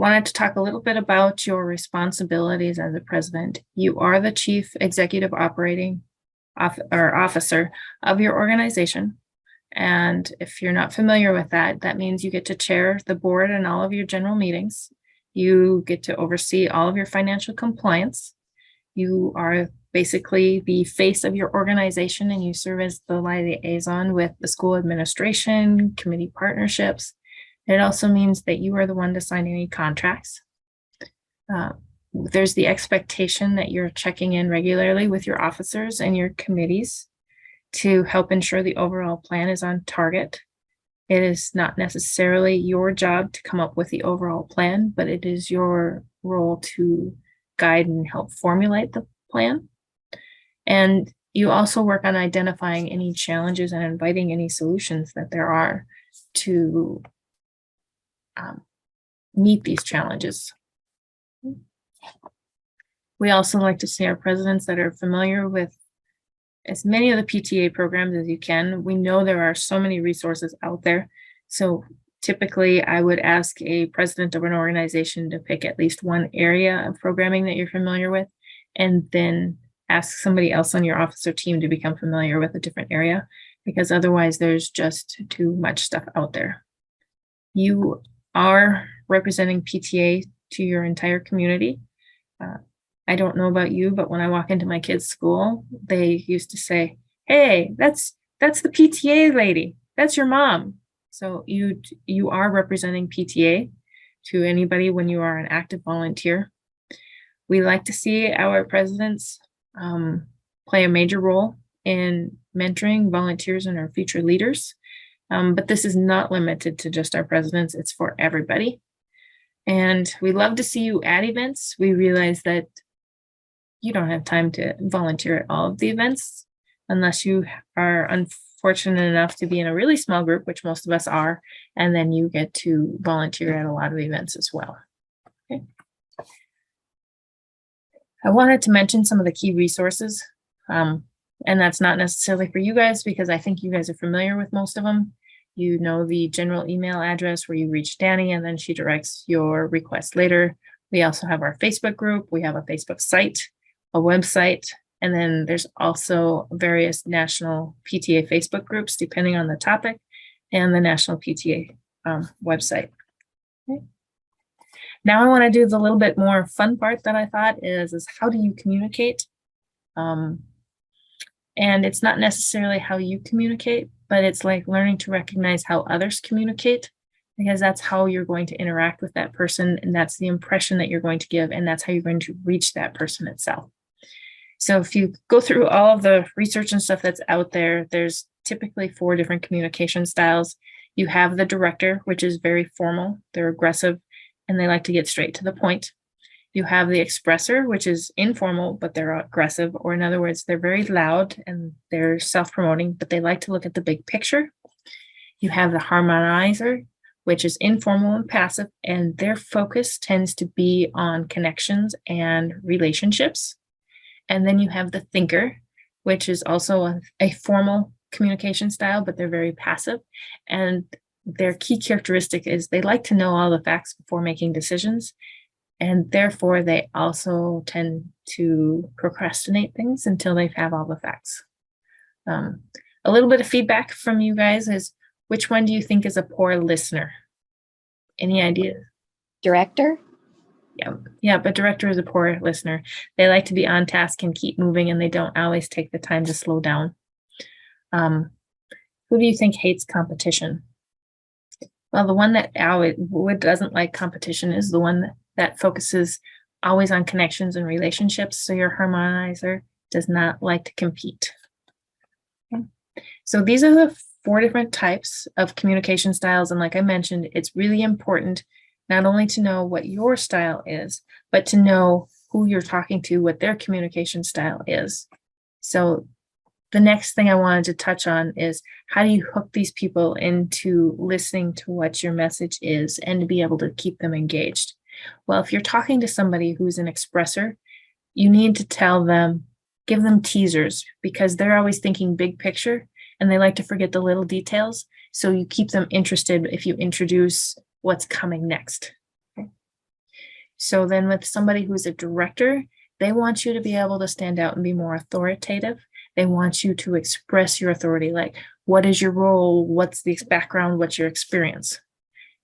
wanted to talk a little bit about your responsibilities as a president. You are the chief executive operating officer of your organization. And if you're not familiar with that, that means you get to chair the board and all of your general meetings. You get to oversee all of your financial compliance. You are basically the face of your organization, and you serve as the liaison with the school administration, committee partnerships. It also means that you are the one to sign any contracts. There's the expectation that you're checking in regularly with your officers and your committees to help ensure the overall plan is on target. It is not necessarily your job to come up with the overall plan, but it is your role to guide and help formulate the plan. And you also work on identifying any challenges and inviting any solutions that there are to meet these challenges. We also like to see our presidents that are familiar with as many of the PTA programs as you can. We know there are so many resources out there. So typically I would ask a president of an organization to pick at least one area of programming that you're familiar with, and then ask somebody else on your officer team to become familiar with a different area, because otherwise there's just too much stuff out there. You are representing PTA to your entire community. I don't know about you, but when I walk into my kids' school, they used to say, "Hey, that's the PTA lady. That's your mom." So you are representing PTA to anybody when you are an active volunteer. We like to see our presidents play a major role in mentoring volunteers and our future leaders. But this is not limited to just our presidents, it's for everybody. And we love to see you at events. We realize that you don't have time to volunteer at all of the events unless you are unfortunate enough to be in a really small group, which most of us are, and then you get to volunteer at a lot of events as well. Okay. I wanted to mention some of the key resources, and that's not necessarily for you guys because I think you guys are familiar with most of them. You know the general email address where you reach Danny and then she directs your request later. We also have our Facebook group. We have a Facebook site, a website, and then there's also various national PTA Facebook groups depending on the topic, and the national PTA website. Okay. Now I want to do the little bit more fun part that I thought is how do you communicate? And it's not necessarily how you communicate, but it's like learning to recognize how others communicate, because that's how you're going to interact with that person, and that's the impression that you're going to give, and that's how you're going to reach that person itself. So if you go through all of the research and stuff that's out there, there's typically 4 different communication styles. You have the director, which is very formal, they're aggressive, and they like to get straight to the point. You have the expressor, which is informal, but they're aggressive, or in other words, they're very loud and they're self-promoting, but they like to look at the big picture. You have the harmonizer, which is informal and passive, and their focus tends to be on connections and relationships. And then you have the thinker, which is also a formal communication style, but they're very passive. And their key characteristic is they like to know all the facts before making decisions. And therefore, they also tend to procrastinate things until they have all the facts. A little bit of feedback from you guys is, which one do you think is a poor listener? Any ideas? Director? Yeah, but director is a poor listener. They like to be on task and keep moving, and they don't always take the time to slow down. Who do you think hates competition? Well, the one that doesn't like competition is the one that focuses always on connections and relationships. So your harmonizer does not like to compete. Okay. So these are the 4 different types of communication styles. And like I mentioned, it's really important not only to know what your style is, but to know who you're talking to, what their communication style is. So the next thing I wanted to touch on is, how do you hook these people into listening to what your message is and to be able to keep them engaged? Well, if you're talking to somebody who's an expressor, you need to tell them, give them teasers, because they're always thinking big picture and they like to forget the little details. So you keep them interested if you introduce what's coming next. Okay. So then with somebody who's a director, they want you to be able to stand out and be more authoritative. They want you to express your authority, like what is your role, what's the background, what's your experience.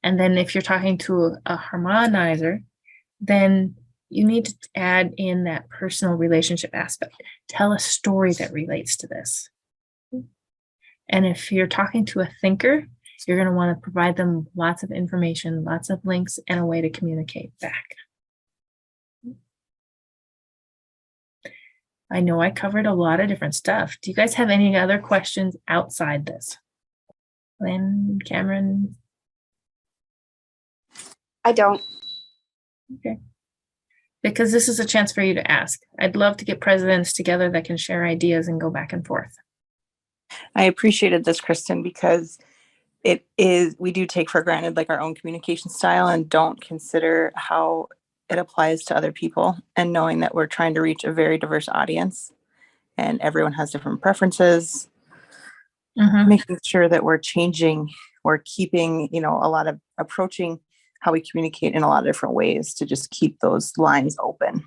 And then if you're talking to a harmonizer, then you need to add in that personal relationship aspect. Tell a story that relates to this. And if you're talking to a thinker, you're going to want to provide them lots of information, lots of links, and a way to communicate back. I know I covered a lot of different stuff. Do you guys have any other questions outside this? Lynn, Cameron? I don't. Okay. Because this is a chance for you to ask. I'd love to get presidents together that can share ideas and go back and forth. I appreciated this, Kristen, because we do take for granted like our own communication style and don't consider how it applies to other people, and knowing that we're trying to reach a very diverse audience and everyone has different preferences, making sure that we're keeping, a lot of approaching how we communicate in a lot of different ways to just keep those lines open.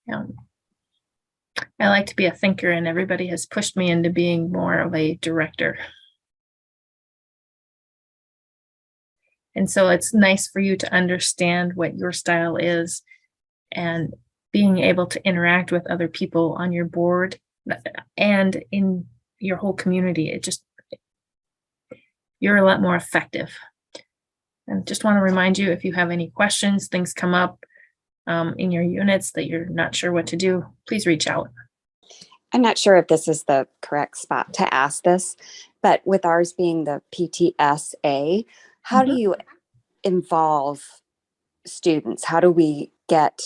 Yeah. I like to be a thinker, and everybody has pushed me into being more of a director. And so it's nice for you to understand what your style is and being able to interact with other people on your board and in your whole community. You're a lot more effective. And just want to remind you, if you have any questions, things come up in your units that you're not sure what to do, please reach out. I'm not sure if this is the correct spot to ask this, but with ours being the PTSA, how do you involve students? How do we get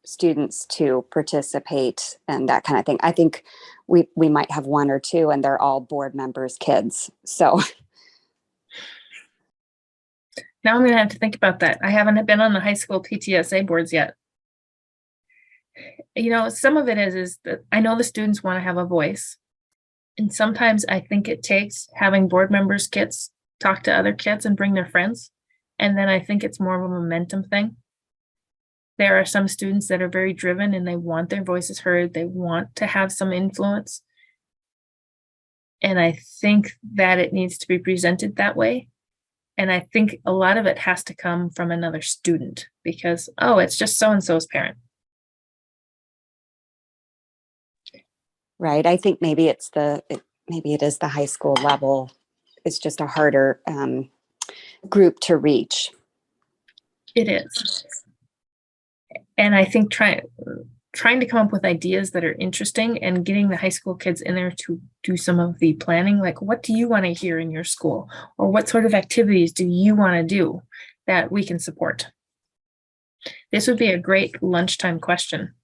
students to participate and that kind of thing? I think we might have one or two and they're all board members' kids. So now I'm going to have to think about that. I haven't been on the high school PTSA boards yet. Some of it is that I know the students want to have a voice. And sometimes I think it takes having board members' kids talk to other kids and bring their friends. And then I think it's more of a momentum thing. There are some students that are very driven and they want their voices heard. They want to have some influence. And I think that it needs to be presented that way. And I think a lot of it has to come from another student because, it's just so-and-so's parent. Right. I think maybe it is the high school level. It's just a harder group to reach. It is. And I think trying to come up with ideas that are interesting and getting the high school kids in there to do some of the planning, like what do you want to hear in your school? Or what sort of activities do you want to do that we can support? This would be a great lunchtime question.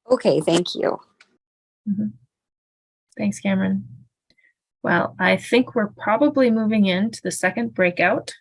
Okay, thank you. Thanks, Cameron. Well, I think we're probably moving into the second breakout.